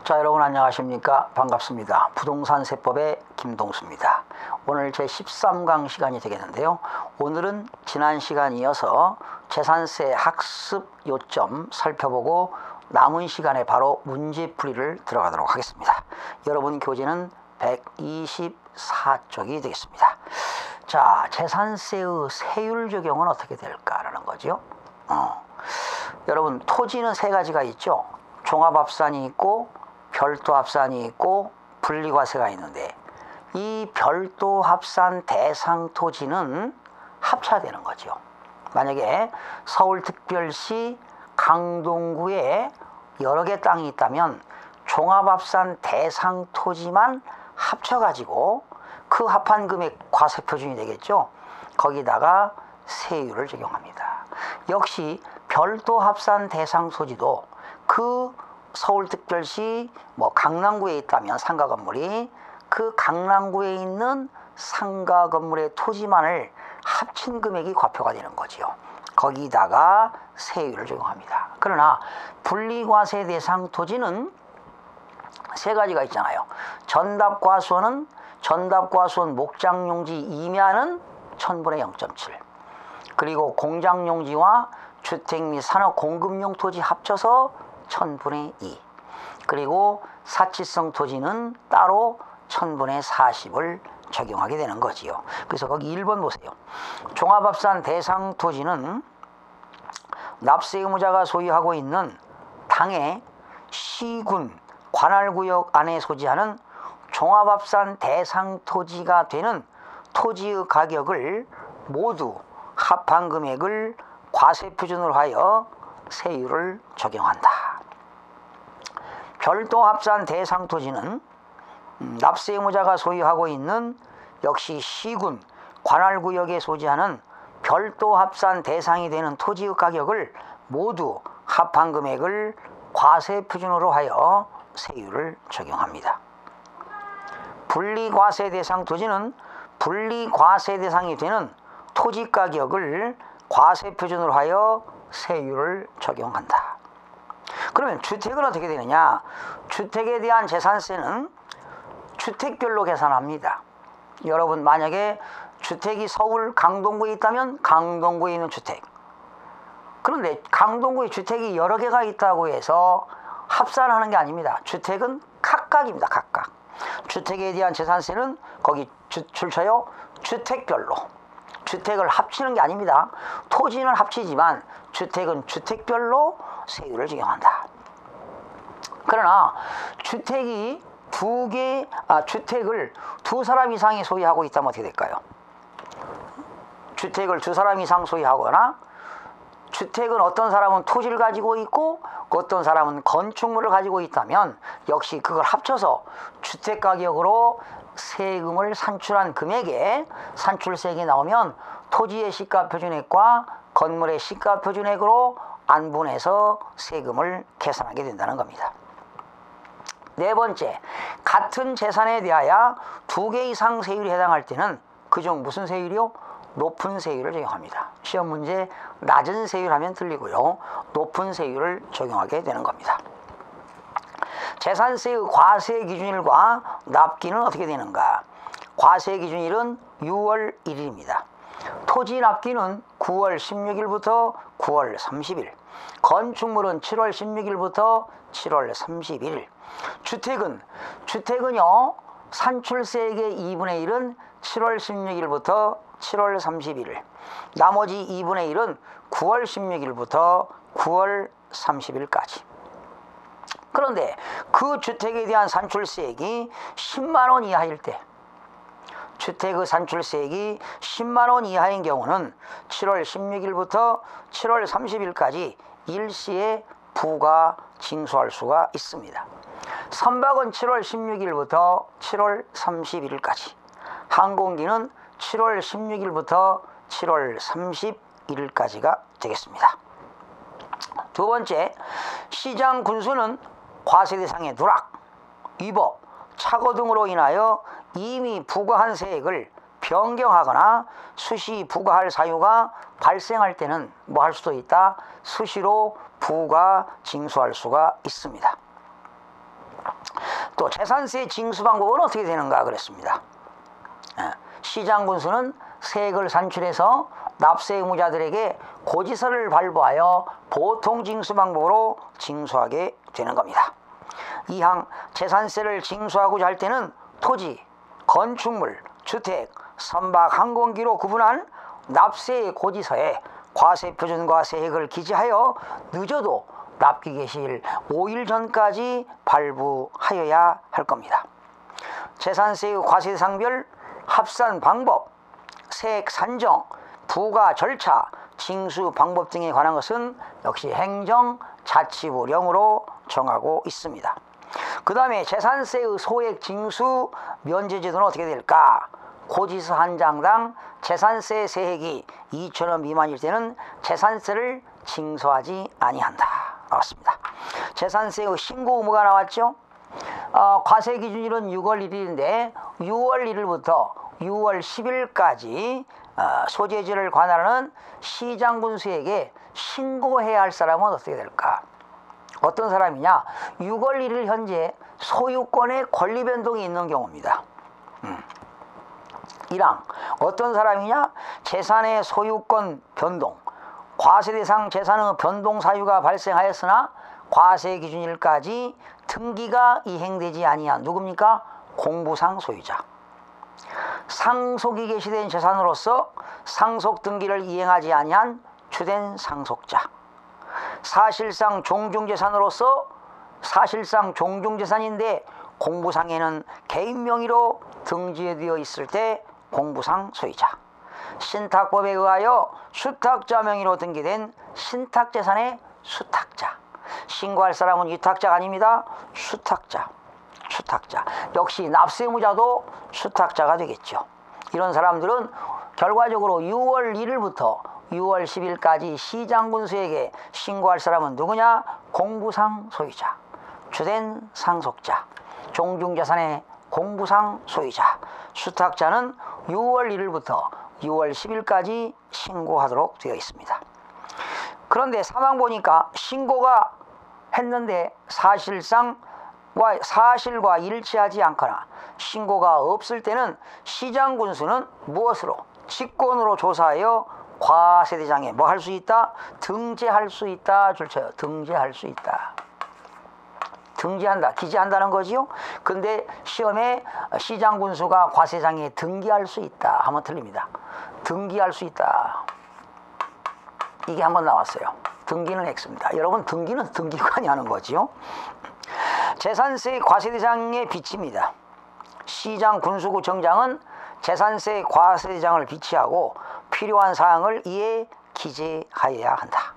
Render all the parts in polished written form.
자, 여러분 안녕하십니까? 반갑습니다. 부동산 세법의 김동수입니다. 오늘 제 13강 시간이 되겠는데요. 오늘은 지난 시간 이어서 재산세 학습 요점 살펴보고 남은 시간에 바로 문제풀이를 들어가도록 하겠습니다. 여러분 교재는 124쪽이 되겠습니다. 자, 재산세의 세율 적용은 어떻게 될까라는 거죠. 여러분, 토지는 세 가지가 있죠. 종합합산이 있고 별도합산이 있고 분리과세가 있는데, 이 별도합산 대상 토지는 합차되는 거죠. 만약에 서울특별시 강동구에 여러 개 땅이 있다면 종합합산 대상 토지만 합쳐가지고 그 합한 금액 과세표준이 되겠죠. 거기다가 세율을 적용합니다. 역시 별도합산 대상 토지도 그 서울특별시 강남구에 있다면 상가 건물이 그 강남구에 있는 상가 건물의 토지만을 합친 금액이 과표가 되는 거지요. 거기다가 세율을 적용합니다. 그러나 분리과세 대상 토지는 세 가지가 있잖아요. 전답과수원은 전답과수원 목장용지 이면은 1000분의 0.7, 그리고 공장용지와 주택 및 산업 공급용 토지 합쳐서 1000분의 2, 그리고 사치성 토지는 따로 1000분의 40을 적용하게 되는 거지요. 그래서 거기 1번 보세요. 종합합산 대상 토지는 납세 의무자가 소유하고 있는 당의 시군 관할구역 안에 소지하는 종합합산 대상 토지가 되는 토지의 가격을 모두 합한 금액을 과세표준으로 하여 세율을 적용한다. 별도합산 대상 토지는 납세 의무자가 소유하고 있는 역시 시군 관할구역에 소지하는 별도합산 대상이 되는 토지의 가격을 모두 합한 금액을 과세표준으로 하여 세율을 적용합니다. 분리과세 대상 토지는 분리과세 대상이 되는 토지 가격을 과세표준으로 하여 세율을 적용한다. 그러면 주택은 어떻게 되느냐? 주택에 대한 재산세는 주택별로 계산합니다. 여러분, 만약에 주택이 서울 강동구에 있다면 강동구에 있는 주택, 그런데 강동구에 주택이 여러 개가 있다고 해서 합산하는 게 아닙니다. 주택은 각각입니다. 각각. 주택에 대한 재산세는 거기 줄쳐요. 주택별로. 주택을 합치는 게 아닙니다. 토지는 합치지만 주택은 주택별로 세율을 적용한다. 그러나 주택을 두 사람 이상이 소유하고 있다면 어떻게 될까요? 주택을 두 사람 이상 소유하거나, 주택은 어떤 사람은 토지를 가지고 있고 어떤 사람은 건축물을 가지고 있다면 역시 그걸 합쳐서 주택가격으로 세금을 산출한 금액에 산출세액이 나오면 토지의 시가표준액과 건물의 시가표준액으로 안분해서 세금을 계산하게 된다는 겁니다. 네 번째, 같은 재산에 대하여 두 개 이상 세율이 해당할 때는 그중 무슨 세율이요? 높은 세율을 적용합니다. 시험 문제 낮은 세율 하면 틀리고요. 높은 세율을 적용하게 되는 겁니다. 재산세의 과세 기준일과 납기는 어떻게 되는가? 과세 기준일은 6월 1일입니다. 토지 납기는 9월 16일부터 9월 30일, 건축물은 7월 16일부터 7월 31일, 주택은요, 산출세액의 2분의 1은 7월 16일부터 7월 31일, 나머지 2분의 1은 9월 16일부터 9월 30일까지. 그런데 그 주택에 대한 산출세액이 10만원 이하일 때, 주택의 산출세액이 10만원 이하인 경우는 7월 16일부터 7월 30일까지 일시에 부과 징수할 수가 있습니다. 선박은 7월 16일부터 7월 31일까지, 항공기는 7월 16일부터 7월 31일까지가 되겠습니다. 두 번째, 시장 군수는 과세 대상의 누락, 위법, 착오 등으로 인하여 이미 부과한 세액을 변경하거나 수시 부과할 사유가 발생할 때는 뭐 할 수도 있다? 수시로 부과 징수할 수가 있습니다. 또 재산세 징수 방법은 어떻게 되는가 그랬습니다. 시장군수는 세액을 산출해서 납세 의무자들에게 고지서를 발부하여 보통 징수 방법으로 징수하게 되는 겁니다. 이항 재산세를 징수하고자 할 때는 토지, 건축물, 주택, 선박, 항공기로 구분한 납세 고지서에 과세표준과 세액을 기재하여 늦어도 납기 개시일 5일 전까지 발부하여야 할 겁니다. 재산세의 과세 대상별 합산 방법, 세액 산정, 부과 절차, 징수 방법 등에 관한 것은 역시 행정자치부령으로 정하고 있습니다. 그 다음에 재산세의 소액 징수 면제 제도는 어떻게 될까? 고지서 한 장당 재산세 세액이 2,000원 미만일 때는 재산세를 징수하지 아니한다 나왔습니다. 재산세의 신고 의무가 나왔죠. 과세 기준일은 6월 1일인데 6월 1일부터 6월 10일까지 소재지를 관할하는 시장군수에게 신고해야 할 사람은 어떻게 될까? 어떤 사람이냐? 6월 1일 현재 소유권의 권리 변동이 있는 경우입니다. 1항 어떤 사람이냐? 재산의 소유권 변동, 과세 대상 재산의 변동 사유가 발생하였으나 과세 기준일까지 등기가 이행되지 아니한 누굽니까? 공부상 소유자. 상속이 개시된 재산으로서 상속 등기를 이행하지 아니한 주된 상속자. 사실상 종중재산으로서 사실상 종중재산인데 공부상에는 개인 명의로 등재되어 있을 때 공부상 소유자. 신탁법에 의하여 수탁자 명의로 등기된 신탁재산의 수탁자. 신고할 사람은 위탁자가 아닙니다. 수탁자. 역시 납세 의무자도 수탁자가 되겠죠. 이런 사람들은 결과적으로 6월 1일부터 6월 10일까지 시장군수에게 신고할 사람은 누구냐? 공부상 소유자, 주된 상속자, 종중재산의 공부상 소유자, 수탁자는 6월 1일부터 6월 10일까지 신고하도록 되어 있습니다. 그런데 사망 보니까 신고가 했는데 사실과 일치하지 않거나 신고가 없을 때는 시장군수는 무엇으로? 직권으로 조사하여 과세대장에 뭐 할 수 있다? 등재할 수 있다. 줄쳐요. 등재할 수 있다. 등재한다. 기재한다는 거지요. 근데 시험에 시장군수가 과세장에 등기할 수 있다 하면 틀립니다. 등기할 수 있다. 이게 한번 나왔어요. 등기는 X입니다. 여러분 등기는 등기관이 하는 거지요. 재산세 과세대장에 비칩니다. 시장군수구 정장은 재산세 과세대장을 비치하고 필요한 사항을 이에 기재하여야 한다.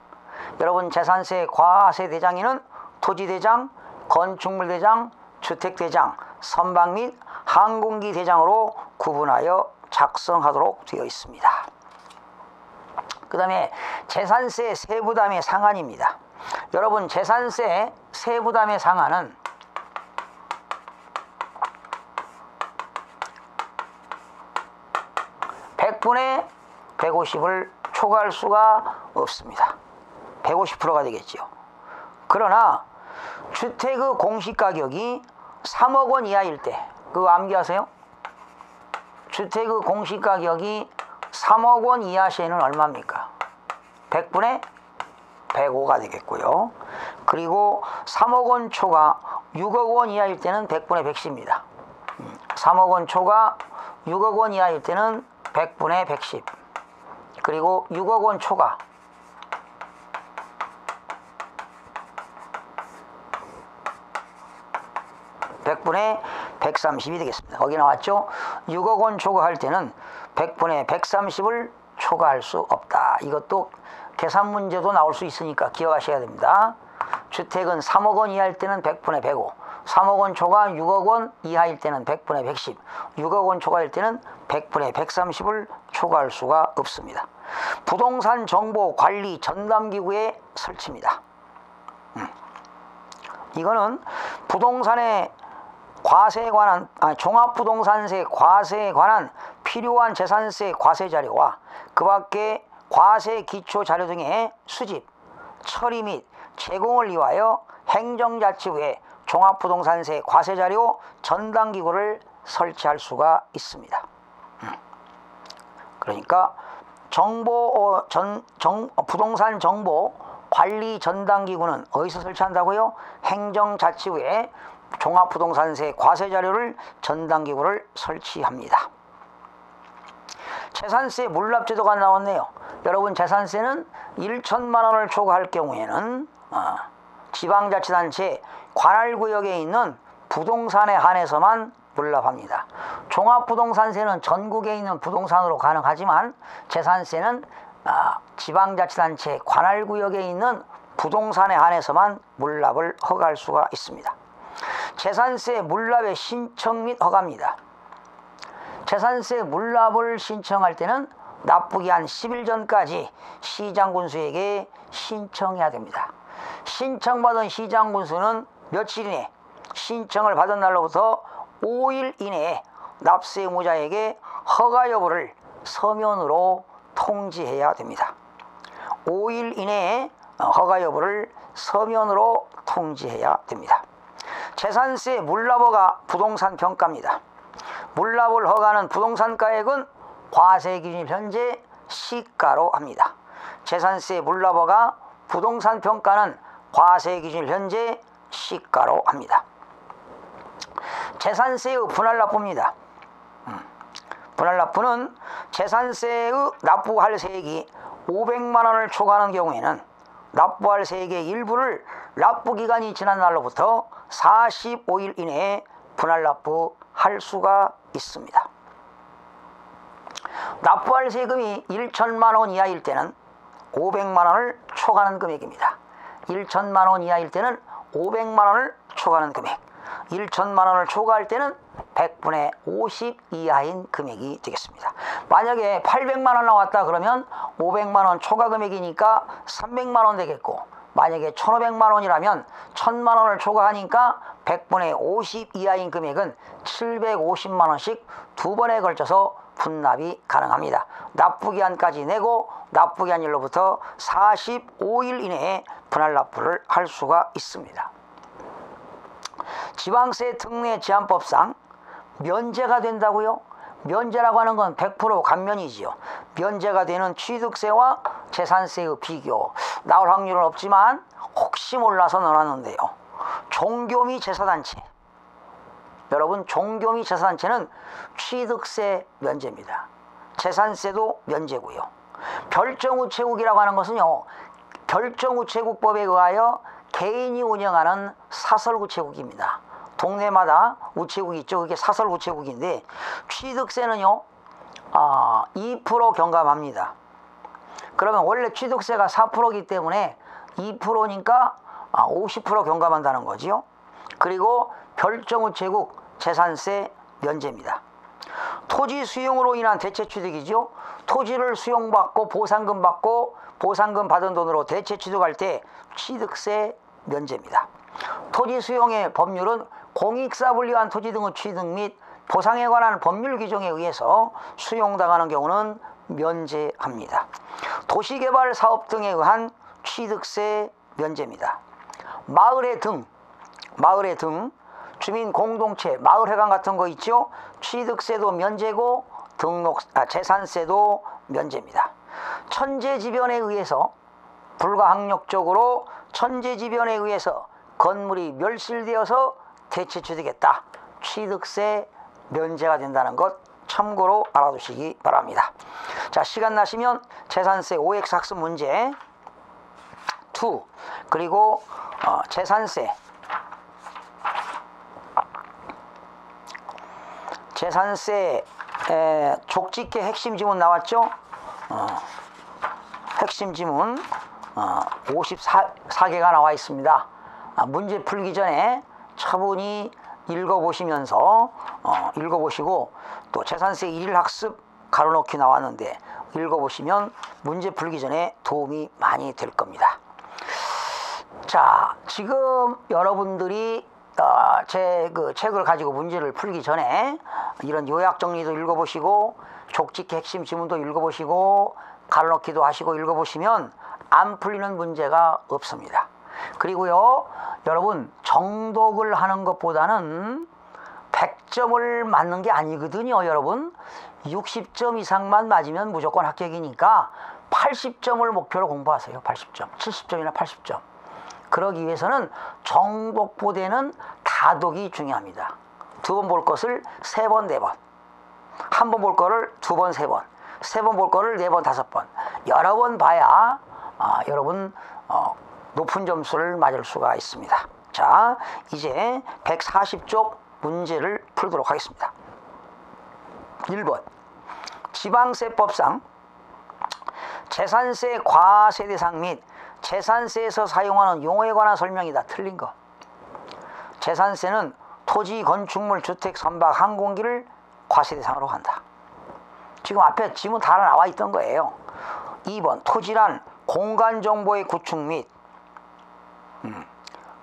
여러분 재산세 과세대장에는 토지대장, 건축물대장, 주택대장, 선박 및 항공기 대장으로 구분하여 작성하도록 되어 있습니다. 그 다음에 재산세 세부담의 상한입니다. 여러분 재산세 세부담의 상한은 100분의 150을 초과할 수가 없습니다. 150%가 되겠죠. 그러나 주택의 공시가격이 3억 원 이하일 때, 그거 암기하세요. 주택의 공시가격이 3억 원 이하 시에는 얼마입니까? 100분의 105가 되겠고요. 그리고 3억 원 초과 6억 원 이하일 때는 100분의 110입니다. 3억 원 초과 6억 원 이하일 때는 100분의 110. 그리고 6억 원 초과 100분의 130이 되겠습니다. 거기 나왔죠? 6억 원 초과할 때는 100분의 130을 초과할 수 없다. 이것도 계산 문제도 나올 수 있으니까 기억하셔야 됩니다. 주택은 3억 원 이하일 때는 100분의 105, 3억 원 초과 6억 원 이하일 때는 100분의 110, 6억 원 초과일 때는 100분의 130을 초과할 수가 없습니다. 부동산 정보 관리 전담기구의 설치입니다. 이거는 부동산의 과세에 관한 종합부동산세 과세에 관한 필요한 재산세 과세 자료와 그 밖에 과세 기초 자료 등의 수집, 처리 및 제공을 위하여 행정자치부에 종합부동산세 과세자료 전담기구를 설치할 수가 있습니다. 그러니까 부동산 정보 관리 전담기구는 어디서 설치한다고요? 행정자치부에 종합부동산세 과세자료를 전담기구를 설치합니다. 재산세 물납제도가 나왔네요. 여러분, 재산세는 1천만 원을 초과할 경우에는 지방자치단체 관할구역에 있는 부동산에 한해서만 물납합니다. 종합부동산세는 전국에 있는 부동산으로 가능하지만 재산세는 지방자치단체 관할구역에 있는 부동산에 한해서만 물납을 허가할 수가 있습니다. 재산세 물납의 신청 및 허가입니다. 재산세 물납을 신청할 때는 납부기 한 10일 전까지 시장군수에게 신청해야 됩니다. 신청받은 시장군수는 며칠 이내, 신청을 받은 날로부터 5일 이내에 납세 의무자에게 허가 여부를 서면으로 통지해야 됩니다. 5일 이내에 허가 여부를 서면으로 통지해야 됩니다. 재산세 물납허가 부동산 평가입니다. 물납을 허가하는 부동산가액은 과세기준 현재 시가로 합니다. 재산세 물납허가 부동산 평가는 과세기준 현재 시가로 합니다. 재산세의 분할납부입니다. 분할납부는 재산세의 납부할 세액이 500만 원을 초과하는 경우에는 납부할 세액의 일부를 납부기간이 지난 날로부터 45일 이내에 분할납부할 수가 있습니다. 납부할 세금이 1천만 원 이하일 때는 500만 원을 초과하는 금액입니다. 1천만 원 이하일 때는 500만 원을 초과하는 금액, 1천만 원을 초과할 때는 100분의 50 이하인 금액이 되겠습니다. 만약에 800만 원 나왔다 그러면 500만 원 초과 금액이니까 300만 원 되겠고, 만약에 1500만 원이라면 1000만 원을 초과하니까 100분의 50 이하인 금액은 750만 원씩 두 번에 걸쳐서 분납이 가능합니다. 납부기한까지 내고 납부기한일로부터 45일 이내에 분할납부를 할 수가 있습니다. 지방세 특례 제한법상 면제가 된다고요? 면제라고 하는 건 100% 감면이지요. 면제가 되는 취득세와 재산세의 비교 나올 확률은 없지만 혹시 몰라서 넣어놨는데요. 종교 및 제사단체, 여러분, 종교 및 제사단체는 취득세 면제입니다. 재산세도 면제고요. 별정우체국이라고 하는 것은요, 별정우체국법에 의하여 개인이 운영하는 사설우체국입니다. 동네마다 우체국이 있죠. 그게 사설우체국인데 취득세는요 2% 경감합니다. 그러면 원래 취득세가 4%이기 때문에 2%니까 50% 경감한다는 거지요. 그리고 별정우체국 재산세 면제입니다. 토지 수용으로 인한 대체취득이죠. 토지를 수용받고 보상금 받고 보상금 받은 돈으로 대체취득할 때 취득세 면제입니다. 토지 수용의 법률은 공익사 분리한 토지 등의 취득 및 보상에 관한 법률 규정에 의해서 수용당하는 경우는 면제합니다. 도시개발 사업 등에 의한 취득세 면제입니다. 마을회 등 주민 공동체 마을회관 같은 거 있죠. 취득세도 면제고 재산세도 면제입니다. 천재지변에 의해서 불가항력적으로 천재지변에 의해서 건물이 멸실되어서 대체취득했다. 취득세 면제가 된다는 것 참고로 알아두시기 바랍니다. 자, 시간 나시면 재산세 OX 학습 문제 2 그리고 재산세 족집계 핵심 지문 나왔죠? 핵심 지문 54개가 나와 있습니다. 문제 풀기 전에 차분히 읽어보시면서 읽어보시고 또 재산세 1일 학습 가로넣기 나왔는데 읽어보시면 문제 풀기 전에 도움이 많이 될 겁니다. 자, 지금 여러분들이 제 책을 가지고 문제를 풀기 전에 이런 요약 정리도 읽어보시고 족집계 핵심 지문도 읽어보시고 가로넣기도 하시고 읽어보시면 안 풀리는 문제가 없습니다. 그리고요, 여러분, 정독을 하는 것보다는 100점을 맞는 게 아니거든요, 여러분. 60점 이상만 맞으면 무조건 합격이니까 80점을 목표로 공부하세요. 80점, 70점이나 80점. 그러기 위해서는 정독보다는 다독이 중요합니다. 2번 볼 것을 3번, 4번. 한 번 볼 거를 2번, 3번. 3번 볼 거를 4번, 5번. 여러 번 봐야 여러분 높은 점수를 맞을 수가 있습니다. 자, 이제 140쪽 문제를 풀도록 하겠습니다. 1번. 지방세법상 재산세 과세 대상 및 재산세에서 사용하는 용어에 관한 설명이다. 틀린 거. 재산세는 토지, 건축물, 주택, 선박, 항공기를 과세 대상으로 한다. 지금 앞에 지문 다 나와 있던 거예요. 2번. 토지란 공간정보의 구축 및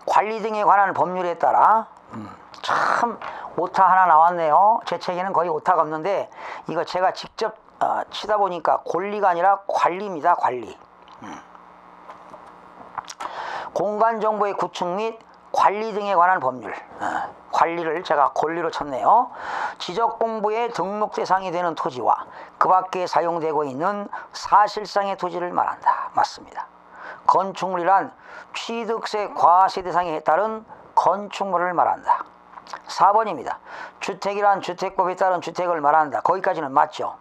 관리 등에 관한 법률에 따라 참 오타 하나 나왔네요. 제 책에는 거의 오타가 없는데 이거 제가 직접 치다 보니까 권리가 아니라 관리입니다. 관리. 공간정보의 구축 및 관리 등에 관한 법률. 관리를 제가 권리로 쳤네요. 지적공부의 등록 대상이 되는 토지와 그 밖에 사용되고 있는 사실상의 토지를 말한다. 맞습니다. 건축물이란 취득세 과세 대상에 따른 건축물을 말한다. 4번입니다. 주택이란 주택법에 따른 주택을 말한다. 거기까지는 맞죠.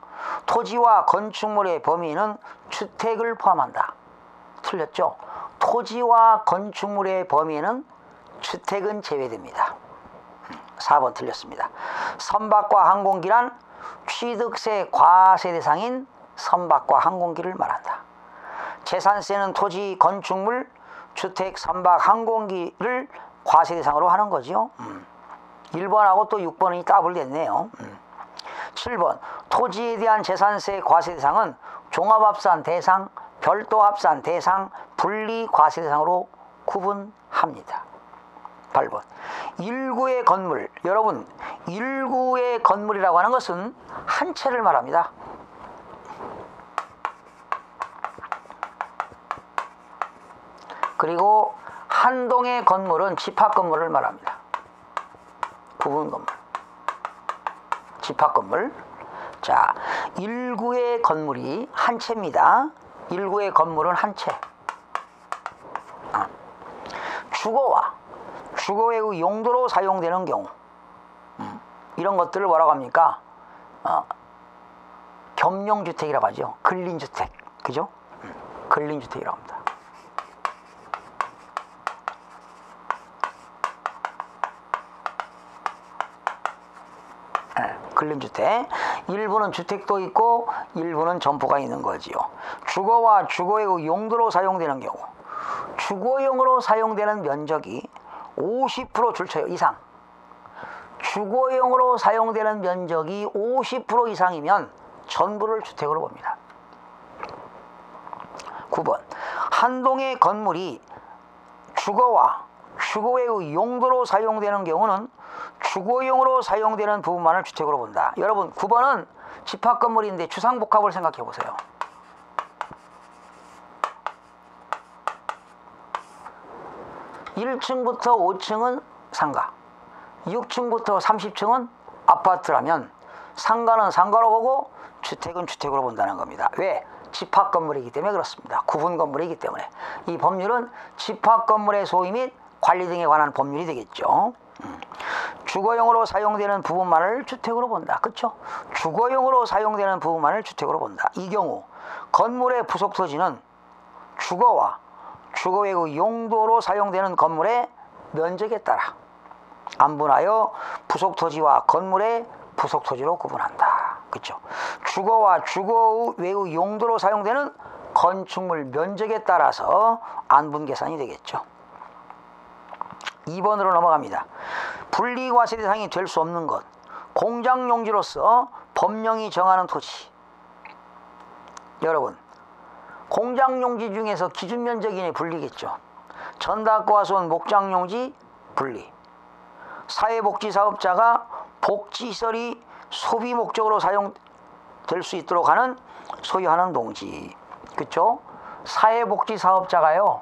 토지와 건축물의 범위는 주택을 포함한다. 틀렸죠. 토지와 건축물의 범위에는 주택은 제외됩니다. 4번 틀렸습니다. 선박과 항공기란 취득세 과세 대상인 선박과 항공기를 말한다. 재산세는 토지, 건축물, 주택, 선박, 항공기를 과세 대상으로 하는 거죠. 1번하고 또 6번이 따블됐네요. 7번. 토지에 대한 재산세 과세 대상은 종합합산 대상, 별도합산 대상, 분리 과세 대상으로 구분합니다. 8번. 일구의 건물. 여러분, 일구의 건물이라고 하는 것은 한 채를 말합니다. 그리고 한 동의 건물은 집합건물을 말합니다. 부분건물. 집합건물. 자, 일구의 건물이 한 채입니다. 일구의 건물은 한 채. 주거와 주거의 용도로 사용되는 경우, 이런 것들을 뭐라고 합니까? 겸용주택이라고 하죠. 근린주택. 그죠? 근린주택이라고 합니다. 근린주택. 일부는 주택도 있고 일부는 점포가 있는 거지요. 주거와 주거의 용도로 사용되는 경우, 주거용으로 사용되는 면적이 50% 줄쳐요. 이상. 주거용으로 사용되는 면적이 50% 이상이면 전부를 주택으로 봅니다. 9번. 한 동의 건물이 주거와 주거의 용도로 사용되는 경우는 주거용으로 사용되는 부분만을 주택으로 본다. 여러분, 9번은 집합건물인데 주상복합을 생각해 보세요. 1층부터 5층은 상가, 6층부터 30층은 아파트라면 상가는 상가로 보고 주택은 주택으로 본다는 겁니다. 왜? 집합건물이기 때문에 그렇습니다. 구분건물이기 때문에. 이 법률은 집합건물의 소유 및 관리 등에 관한 법률이 되겠죠. 주거용으로 사용되는 부분만을 주택으로 본다. 그렇죠? 주거용으로 사용되는 부분만을 주택으로 본다. 이 경우 건물의 부속토지는 주거와 주거의 용도로 사용되는 건물의 면적에 따라 안분하여 부속토지와 건물의 부속토지로 구분한다. 그렇죠? 주거와 주거의 용도로 사용되는 건축물 면적에 따라서 안분 계산이 되겠죠. 2번으로 넘어갑니다. 분리과세 대상이 될 수 없는 것. 공장용지로서 법령이 정하는 토지. 여러분, 공장용지 중에서 기준면적인의 분리겠죠. 전당과수원 목장용지 분리. 사회복지사업자가 복지시설이 소비 목적으로 사용될 수 있도록 하는 소유하는 농지. 그렇죠? 사회복지사업자가요,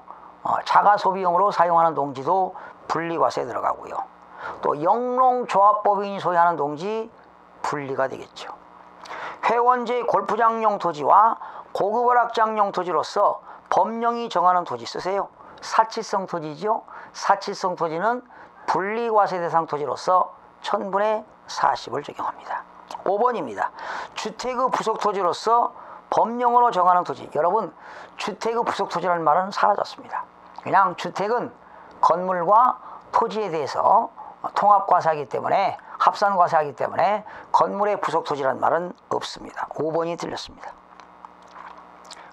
자가 소비용으로 사용하는 농지도 분리과세에 들어가고요. 또 영농조합법인이 소유하는 농지 분리가 되겠죠. 회원제 골프장용 토지와 고급 월악장용 토지로서 법령이 정하는 토지 쓰세요. 사치성 토지죠. 사치성 토지는 분리과세 대상 토지로서 1000분의 40을 적용합니다. 5번입니다. 주택의 부속 토지로서 법령으로 정하는 토지. 여러분, 주택의 부속 토지라는 말은 사라졌습니다. 그냥 주택은 건물과 토지에 대해서 통합과세하기 때문에, 합산과세하기 때문에 건물의 부속 토지라는 말은 없습니다. 5번이 틀렸습니다.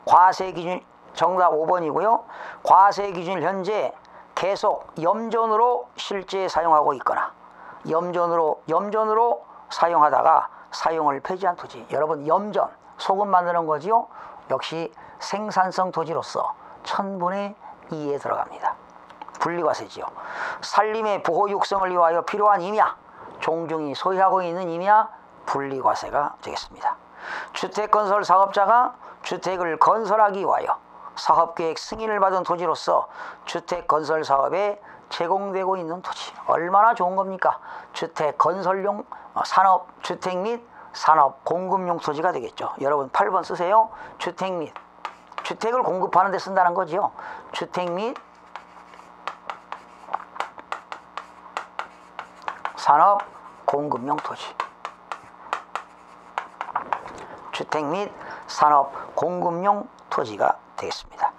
과세 기준 정답 5번이고요. 과세 기준을 현재 계속 염전으로 실제 사용하고 있거나 염전으로 사용하다가 사용을 폐지한 토지. 여러분, 염전, 소금 만드는 거지요. 역시 생산성 토지로서 1000분의 2에 들어갑니다. 분리과세지요. 산림의 보호 육성을 위하여 필요한 임야, 종중이 소유하고 있는 임야, 분리과세가 되겠습니다. 주택건설 사업자가 주택을 건설하기 위하여 사업계획 승인을 받은 토지로서 주택건설 사업에 제공되고 있는 토지. 얼마나 좋은 겁니까? 주택건설용 산업, 주택 및 산업 공급용 토지가 되겠죠. 여러분 8번 쓰세요. 주택 및, 주택을 공급하는 데 쓴다는 거지요. 주택 및 산업 공급용 토지. 주택 및 산업 공급용 토지가 되겠습니다.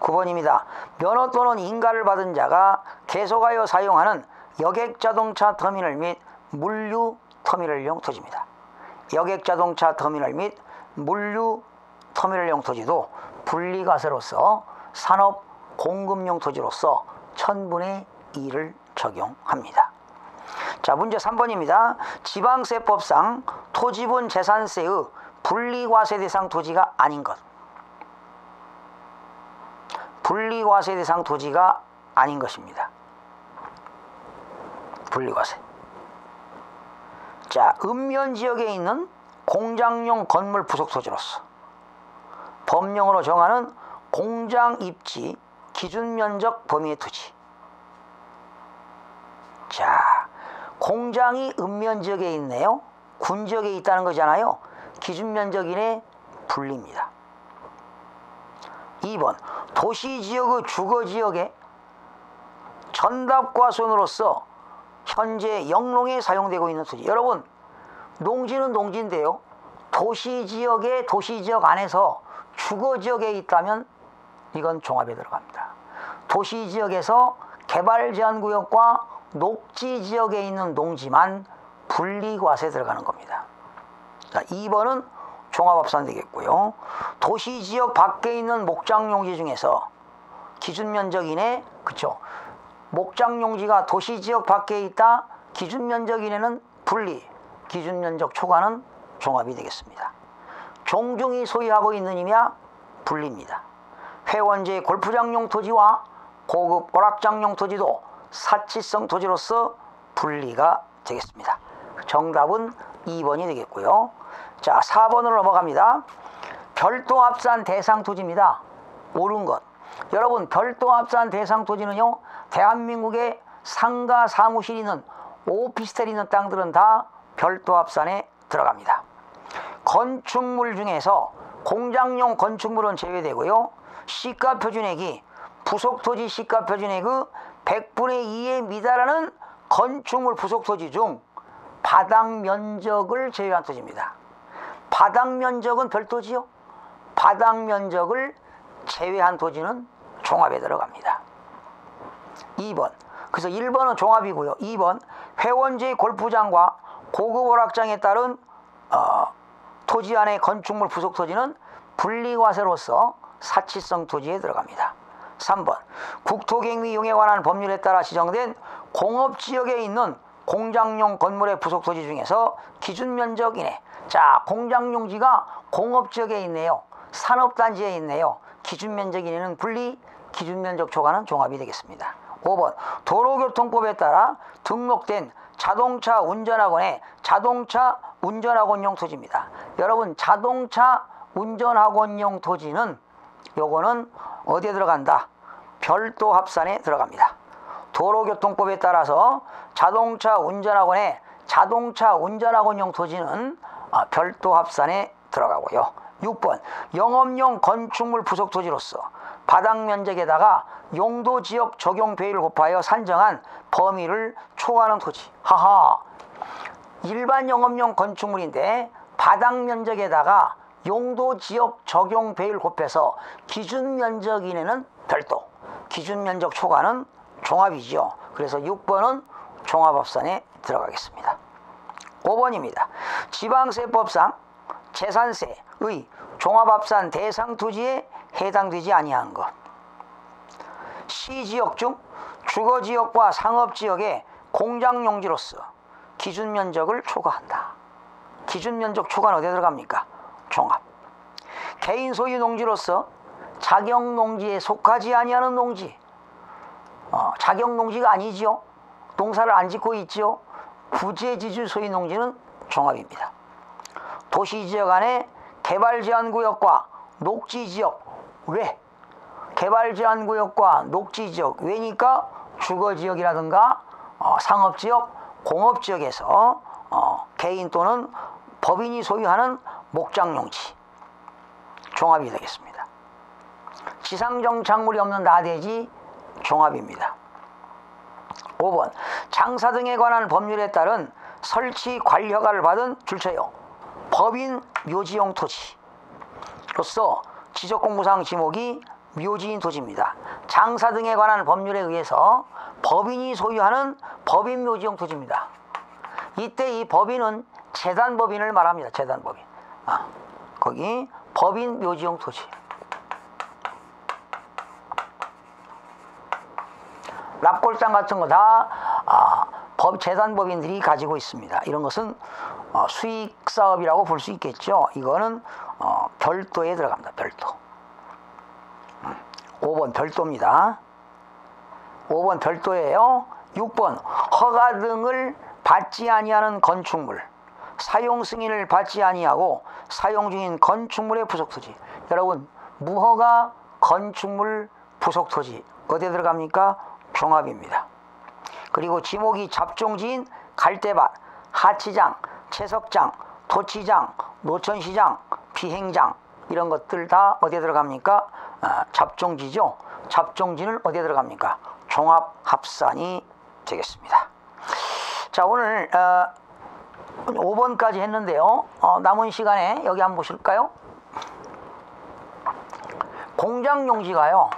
9번입니다. 면허 또는 인가를 받은 자가 계속하여 사용하는 여객자동차 터미널 및 물류 터미널용 토지입니다. 여객자동차 터미널 및 물류 터미널용 토지도 분리과세로서 산업 공급용 토지로서 1000분의 2를 적용합니다. 자, 문제 3번입니다. 지방세법상 토지분 재산세의 분리과세 대상 토지가 아닌 것. 분리과세 대상 토지가 아닌 것입니다. 분리과세. 자, 읍면지역에 있는 공장용 건물 부속 토지로서 법령으로 정하는 공장 입지 기준면적 범위의 토지. 자, 공장이 읍면지역에 있네요. 군지역에 있다는 거잖아요. 기준면적 이내 분리입니다. 2번, 도시지역의 주거지역에 전답과손으로서 현재 영농에 사용되고 있는 토지. 여러분, 농지는 농지인데요, 도시지역에 도시지역 안에서 주거지역에 있다면 이건 종합에 들어갑니다. 도시지역에서 개발제한구역과 녹지지역에 있는 농지만 분리과세에 들어가는 겁니다. 자, 2번은 종합합산 되겠고요. 도시지역 밖에 있는 목장용지 중에서 기준면적 이내, 그쵸, 목장용지가 도시지역 밖에 있다, 기준면적 이내는 분리, 기준면적 초과는 종합이 되겠습니다. 종중이 소유하고 있는 임야 분리입니다. 회원제 골프장용 토지와 고급 오락장용 토지도 사치성 토지로서 분리가 되겠습니다. 정답은 2번이 되겠고요. 자, 4번으로 넘어갑니다. 별도합산 대상 토지입니다. 옳은 것. 여러분, 별도합산 대상 토지는요, 대한민국의 상가 사무실 있는 오피스텔 있는 땅들은 다 별도합산에 들어갑니다. 건축물 중에서 공장용 건축물은 제외되고요. 시가표준액이 부속토지 시가표준액의 100분의 2에 미달하는 건축물 부속토지 중 바닥면적을 제외한 토지입니다. 바닥면적은 별도지요. 바닥면적을 제외한 토지는 종합에 들어갑니다. 2번. 그래서 1번은 종합이고요. 2번, 회원제 골프장과 고급 오락장에 따른 토지 안의 건축물 부속 토지는 분리과세로서 사치성 토지에 들어갑니다. 3번, 국토갱비용에 관한 법률에 따라 지정된 공업지역에 있는 공장용 건물의 부속 토지 중에서 기준면적 이내. 자, 공장용지가 공업지역에 있네요. 산업단지에 있네요. 기준면적 이내는 분리, 기준면적 초과는 종합이 되겠습니다. 5번, 도로교통법에 따라 등록된 자동차 운전학원의 자동차 운전학원용 토지입니다. 여러분, 자동차 운전학원용 토지는 요거는 어디에 들어간다? 별도 합산에 들어갑니다. 도로교통법에 따라서 자동차 운전학원용 토지는 별도 합산에 들어가고요. 6번 영업용 건축물 부속 토지로서 바닥 면적에다가 용도 지역 적용 배율을 곱하여 산정한 범위를 초과하는 토지. 하하, 일반 영업용 건축물인데 바닥 면적에다가 용도 지역 적용 배율 곱해서 기준 면적 이내는 별도, 기준 면적 초과는 종합이죠. 그래서 6번은 종합합산에 들어가겠습니다. 5번입니다. 지방세법상 재산세의 종합합산 대상 토지에 해당되지 아니한 것. 시지역 중 주거지역과 상업지역의 공장용지로서 기준면적을 초과한다. 기준면적 초과는 어디에 들어갑니까? 종합. 개인 소유 농지로서 자격농지에 속하지 아니하는 농지. 자격농지가 아니지요. 농사를 안 짓고 있지요. 부재지주 소유 농지는 종합입니다. 도시지역 안에 개발제한구역과 녹지지역 외, 개발제한구역과 녹지지역 외니까 주거지역이라든가 상업지역, 공업지역에서 개인 또는 법인이 소유하는 목장용지 종합이 되겠습니다. 지상정착물이 없는 나대지 종합입니다. 5번 장사 등에 관한 법률에 따른 설치 관리허가를 받은 줄처용 법인 묘지용 토지로서 지적공부상 지목이 묘지인 토지입니다. 장사 등에 관한 법률에 의해서 법인이 소유하는 법인 묘지용 토지입니다. 이때 이 법인은 재단법인을 말합니다. 재단법인. 거기 법인 묘지용 토지. 납골당 같은 거 다 재단법인들이 가지고 있습니다. 이런 것은 수익사업이라고 볼 수 있겠죠. 이거는 별도에 들어갑니다. 별도. 5번 별도입니다. 5번 별도예요. 6번 허가 등을 받지 아니하는 건축물, 사용 승인을 받지 아니하고 사용 중인 건축물의 부속토지. 여러분, 무허가 건축물 부속토지 어디에 들어갑니까? 종합입니다. 그리고 지목이 잡종지인 갈대밭, 하치장, 채석장, 토치장, 노천시장, 비행장 이런 것들 다 어디에 들어갑니까? 잡종지죠. 잡종지는 어디에 들어갑니까? 종합합산이 되겠습니다. 자, 오늘 5번까지 했는데요. 남은 시간에 여기 한번 보실까요? 공장용지가요,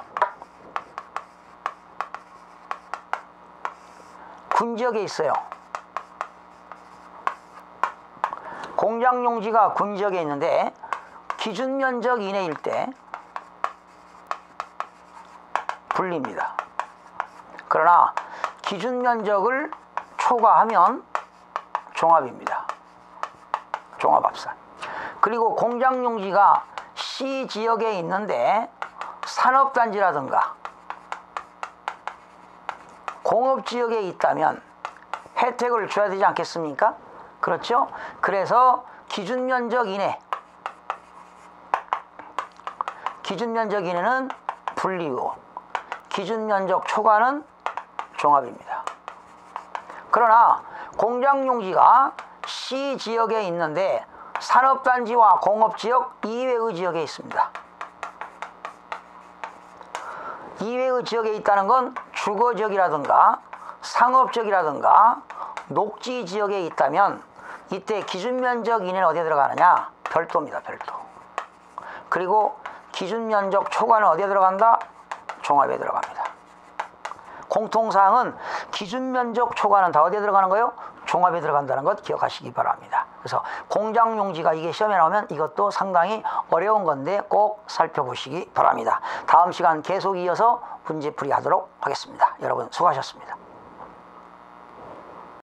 군지역에 있어요. 공장용지가 군지역에 있는데 기준면적 이내일 때 분리입니다. 그러나 기준면적을 초과하면 종합입니다. 종합합산. 그리고 공장용지가 시지역에 있는데 산업단지라든가 공업지역에 있다면 혜택을 줘야 되지 않겠습니까? 그렇죠? 그래서 기준면적 이내, 기준면적 이내는 분리고 기준면적 초과는 종합입니다. 그러나 공장용지가 시지역에 있는데 산업단지와 공업지역 이외의 지역에 있습니다. 이외의 지역에 있다는 건 주거지역이라든가 상업지역이라든가 녹지지역에 있다면 이때 기준면적 이내는 어디에 들어가느냐? 별도입니다. 별도. 그리고 기준면적 초과는 어디에 들어간다? 종합에 들어갑니다. 공통사항은 기준면적 초과는 다 어디에 들어가는 거예요? 종합에 들어간다는 것 기억하시기 바랍니다. 그래서 공장용지가 이게 시험에 나오면 이것도 상당히 어려운 건데 꼭 살펴보시기 바랍니다. 다음 시간 계속 이어서 문제풀이 하도록 하겠습니다. 여러분 수고하셨습니다.